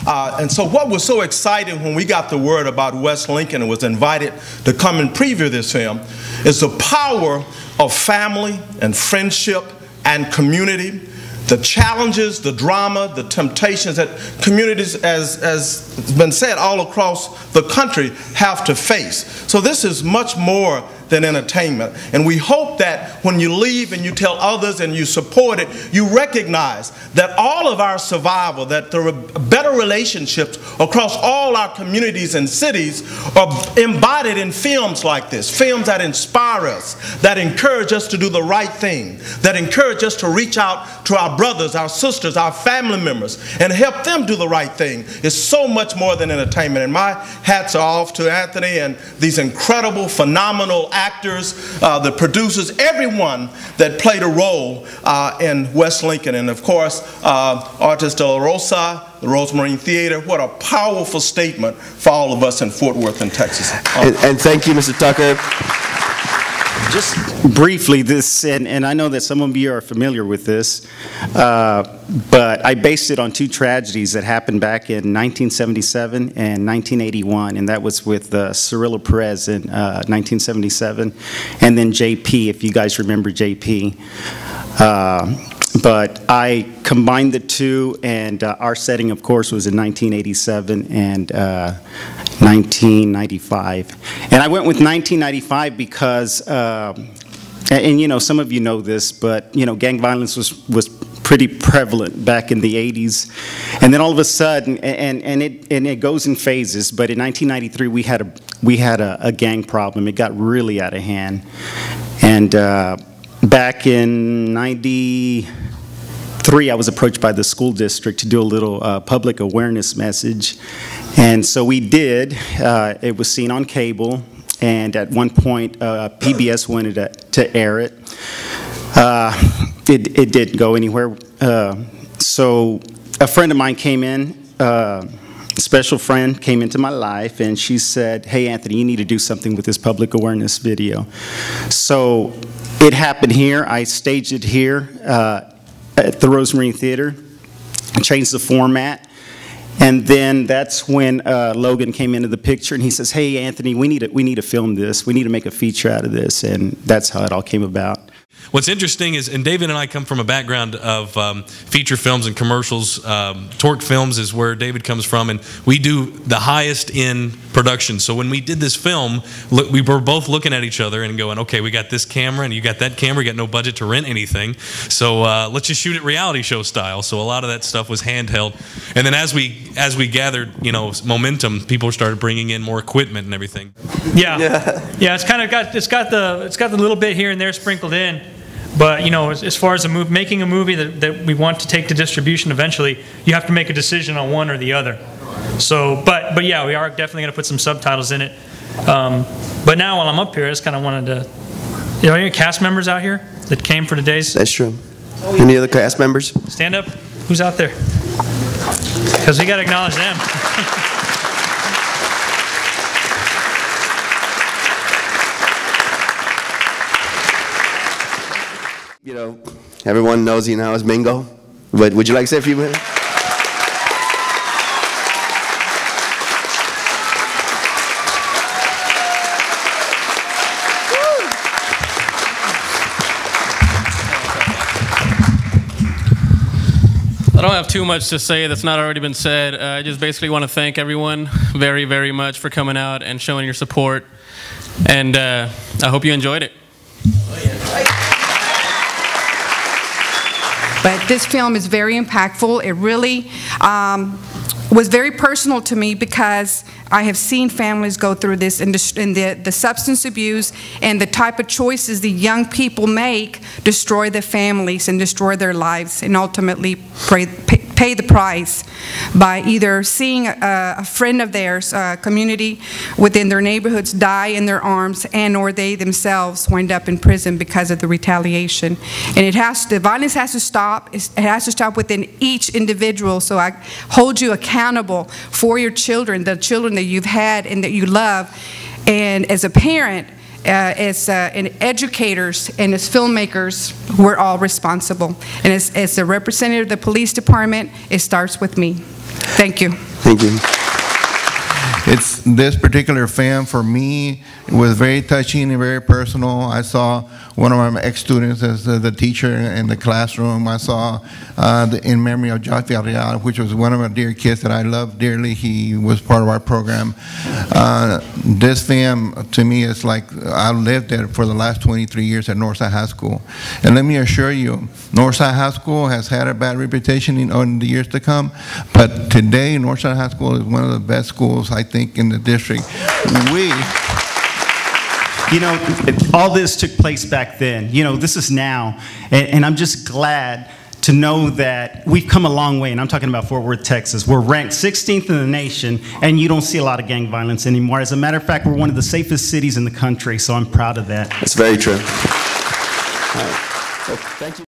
And so what was so exciting when we got the word about West Lincoln and was invited to come and preview this film is the power of family and friendship and community, the challenges, the drama, the temptations that communities, as has been said, all across the country have to face. So this is much more than entertainment. And we hope that when you leave and you tell others and you support it, you recognize that all of our survival, that there are better relationships across all our communities and cities are embodied in films like this, films that inspire us, that encourage us to do the right thing, that encourage us to reach out to our brothers, our sisters, our family members, and help them do the right thing. It's so much more than entertainment. And my hats are off to Anthony and these incredible, phenomenal actors, the producers, everyone that played a role in West Lincoln. And of course, Artist De La Rosa, the Rosemary Theater. What a powerful statement for all of us in Fort Worth and Texas. And thank you, Mr. Tucker. Just briefly, this, and I know that some of you are familiar with this, but I based it on two tragedies that happened back in 1977 and 1981, and that was with Cirilo Perez in 1977, and then JP, if you guys remember JP. But I combined the two, and our setting, of course, was in 1987 and 1995. And I went with 1995 because, and you know, some of you know this, but you know, gang violence was pretty prevalent back in the 80s. And then all of a sudden, and it goes in phases, but in 1993 we had a gang problem. It got really out of hand. And back in 93, I was approached by the school district to do a little public awareness message. And so we did. It was seen on cable, and at one point PBS wanted to air it. It didn't go anywhere. So a friend of mine came in, a special friend came into my life, and she said, "Hey Anthony, you need to do something with this public awareness video." So it happened here. I staged it here at the Rosemary Theater, changed the format. And then that's when Logan came into the picture, and he says, "Hey, Anthony, we need to film this. We need to make a feature out of this," and that's how it all came about. What's interesting is, and David and I come from a background of feature films and commercials. Torque Films is where David comes from, and we do the highest in production. So when we did this film, we were both looking at each other and going, okay, we got this camera and you got that camera, we got no budget to rent anything, so let's just shoot it reality show style. So a lot of that stuff was handheld. And then as we gathered, you know, momentum, people started bringing in more equipment and everything. Yeah. It's kind of got the little bit here and there sprinkled in. But you know, as far as making a movie that we want to take to distribution eventually, you have to make a decision on one or the other. So, but yeah, we are definitely going to put some subtitles in it. But now while I'm up here, I just kind of wanted to, you know, any cast members out here that came for today's? That's true. Any other cast members? Stand up. Who's out there? Because we got to acknowledge them. You know, everyone knows you now as Mingo, but would you like to say a few minutes? I don't have too much to say that's not already been said. I just basically want to thank everyone very, very much for coming out and showing your support, and I hope you enjoyed it. But this film is very impactful. It really was very personal to me because I have seen families go through this, and the substance abuse and the type of choices the young people make destroy their families and destroy their lives, and ultimately pay the price by either seeing a friend of theirs, a community within their neighborhoods, die in their arms, and or they themselves wind up in prison because of the retaliation. And the violence has to stop. It has to stop within each individual. So I hold you accountable for your children, the children that you've had and that you love. And as a parent, as educators and as filmmakers, we're all responsible. And as the representative of the police department, it starts with me. Thank you. Thank you. It's this particular film for me was very touching and very personal. I saw one of my ex-students as the teacher in the classroom. I saw in memory of Josh Villarreal, which was one of my dear kids that I love dearly. He was part of our program. This film to me is like I lived there for the last 23 years at Northside High School. And let me assure you, Northside High School has had a bad reputation in the years to come, but today Northside High School is one of the best schools, I think, in the district. You know, all this took place back then. You know, this is now, and I'm just glad to know that we've come a long way, and I'm talking about Fort Worth, Texas. We're ranked 16th in the nation, and you don't see a lot of gang violence anymore. As a matter of fact, we're one of the safest cities in the country, so I'm proud of that. That's very true. All right. So, thank you.